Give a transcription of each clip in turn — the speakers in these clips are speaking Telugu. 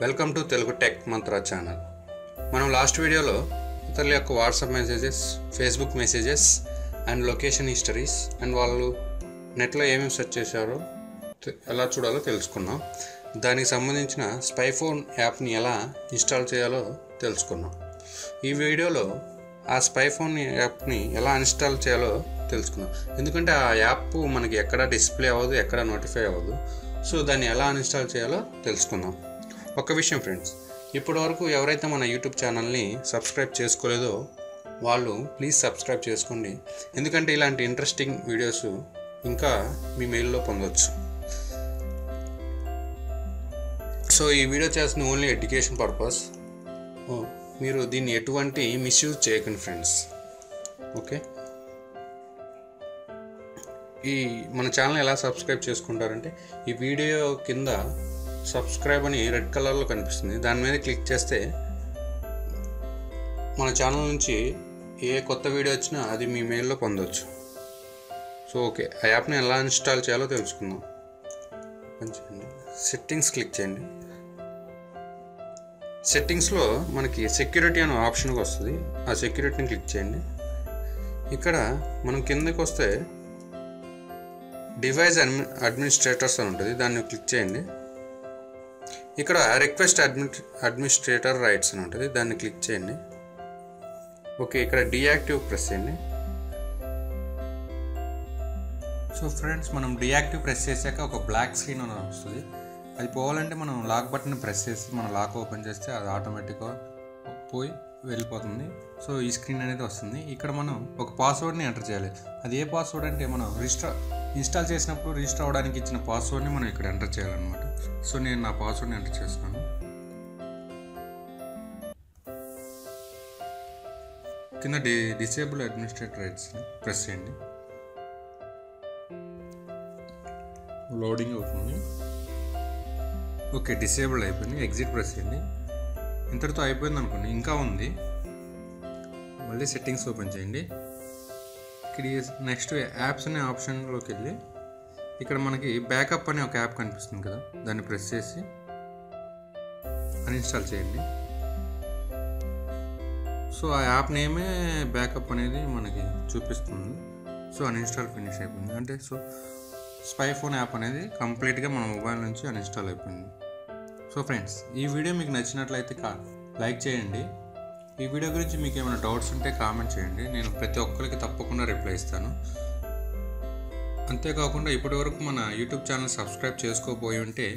Welcome to Telugu tech Mantra channel. మనం లాస్ట్ వీడియోలో ఇతరుల యొక్క WhatsApp messages, Facebook messages and location histories and వాళ్ళు నెట్లో ఏమేమి సెర్చ్ చేశారో ఎలా చూడాలో తెలుసుకున్నాం. దానికి సంబంధించిన స్పై ఫోన్ యాప్ని ఎలా ఇన్స్టాల్ చేయాలో తెలుసుకున్నాం. ఈ వీడియోలో ఆ స్పై ఫోన్ యాప్ని ఎలా ఇన్స్టాల్ చేయాలో తెలుసుకున్నాం. ఎందుకంటే ఆ యాప్ మనకి ఎక్కడ డిస్ప్లే అవ్వదు, ఎక్కడ నోటిఫై అవ్వదు. సో దాన్ని ఎలా ఇన్స్టాల్ చేయాలో తెలుసుకుందాం. ఒక విషయం ఫ్రెండ్స్, ఇప్పటి వరకు ఎవరైతే మన యూట్యూబ్ ఛానల్ని సబ్స్క్రైబ్ చేసుకోలేదో వాళ్ళు ప్లీజ్ సబ్స్క్రైబ్ చేసుకోండి. ఎందుకంటే ఇలాంటి ఇంట్రెస్టింగ్ వీడియోస్ ఇంకా మీ మెయిల్లో పొందవచ్చు. సో ఈ వీడియో చేస్తున్న ఓన్లీ ఎడ్యుకేషన్ పర్పస్. మీరు దీన్ని ఎటువంటి మిస్యూజ్ చేయకండి ఫ్రెండ్స్. ఓకే, ఈ మన ఛానల్ ఎలా సబ్స్క్రైబ్ చేసుకుంటారంటే ఈ వీడియో కింద సబ్స్క్రైబ్ అని రెడ్ కలర్లో కనిపిస్తుంది. దాని మీద క్లిక్ చేస్తే మన ఛానల్ నుంచి ఏ కొత్త వీడియో వచ్చినా అది మీ మెయిల్లో పొందవచ్చు. సో ఓకే, ఆ యాప్ని ఎలా ఇన్స్టాల్ చేయాలో తెలుసుకుందాం. సెట్టింగ్స్ క్లిక్ చేయండి. సెట్టింగ్స్లో మనకి సెక్యూరిటీ అనే ఆప్షన్కి వస్తుంది. ఆ సెక్యూరిటీని క్లిక్ చేయండి. ఇక్కడ మనం కిందకి వస్తే డివైస్ అడ్మినిస్ట్రేటర్స్ అని ఉంటుంది, దాన్ని క్లిక్ చేయండి. ఇక్కడ రిక్వెస్ట్ అడ్మినిస్ట్రేటర్ రైట్స్ అని ఉంటుంది, దాన్ని క్లిక్ చేయండి. ఓకే, ఇక్కడ డియాక్టివ్ ప్రెస్ చేయండి. సో ఫ్రెండ్స్, మనం డియాక్టివ్ ప్రెస్ చేశాక ఒక బ్లాక్ స్క్రీన్ అని వస్తుంది. అది పోవాలంటే మనం లాక్ బటన్ ప్రెస్ చేసి మన లాక్ ఓపెన్ చేస్తే అది ఆటోమేటిక్గా పోయి వెళ్ళిపోతుంది. సో ఈ స్క్రీన్ అనేది వస్తుంది. ఇక్కడ మనం ఒక పాస్వర్డ్ని ఎంటర్ చేయాలి. అది ఏ పాస్వర్డ్ అంటే మనం ఇన్స్టాల్ చేసినప్పుడు రిజిస్టర్ అవ్వడానికి ఇచ్చిన పాస్వర్డ్ని మనం ఇక్కడ ఎంటర్ చేయాలన్నమాట. సో నేను నా పాస్వర్డ్ని ఎంటర్ చేస్తున్నాను. కింద డిసేబుల్ అడ్మినిస్ట్రేటర్ రైట్స్ని ప్రెస్ చేయండి. లోడింగ్ అవుతుంది. ఓకే, డిసేబుల్ అయిపోయింది. ఎగ్జిట్ ప్రెస్ చేయండి. ఇంతటితో అయిపోయింది అనుకోండి. ఇంకా ఉంది. మళ్ళీ సెట్టింగ్స్ ఓపెన్ చేయండి. ఇక్కడ నెక్స్ట్ యాప్స్ అనే ఆప్షన్లోకి వెళ్ళి ఇక్కడ మనకి బ్యాకప్ అనే ఒక యాప్ కనిపిస్తుంది కదా, దాన్ని ప్రెస్ చేసి అన్ఇన్స్టాల్ చేయండి. సో ఆ యాప్ నేమే బ్యాకప్ అనేది మనకి చూపిస్తుంది. సో అన్ఇన్స్టాల్ ఫినిష్ అయిపోయింది. అంటే సో స్పై ఫోన్ యాప్ అనేది కంప్లీట్గా మన మొబైల్ నుంచి అన్ఇన్స్టాల్ అయిపోయింది. సో ఫ్రెండ్స్, ఈ వీడియో మీకు నచ్చినట్లయితే లైక్ చేయండి. ఈ వీడియో గురించి మీకు ఏమైనా డౌట్స్ ఉంటే కామెంట్ చేయండి. నేను ప్రతి ఒక్కరికి తప్పకుండా రిప్లై ఇస్తాను. అంతేకాకుండా ఇప్పటి వరకు మన యూట్యూబ్ ఛానల్ సబ్స్క్రైబ్ చేసుకోబోయి ఉంటే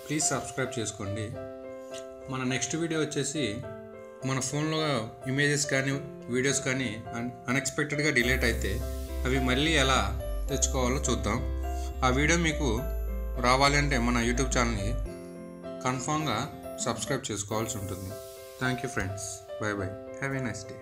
ప్లీజ్ సబ్స్క్రైబ్ చేసుకోండి. మన నెక్స్ట్ వీడియో వచ్చేసి మన ఫోన్లో ఇమేజెస్ కానీ వీడియోస్ కానీ అన్ఎక్స్పెక్టెడ్గా డిలీట్ అయితే అవి మళ్ళీ ఎలా తెచ్చుకోవాలో చూద్దాం. ఆ వీడియో మీకు రావాలి అంటే మన యూట్యూబ్ ఛానల్ని కన్ఫామ్గా సబ్స్క్రైబ్ చేసుకోవాల్సి ఉంటుంది. Thank you friends. By by. Have a nice day.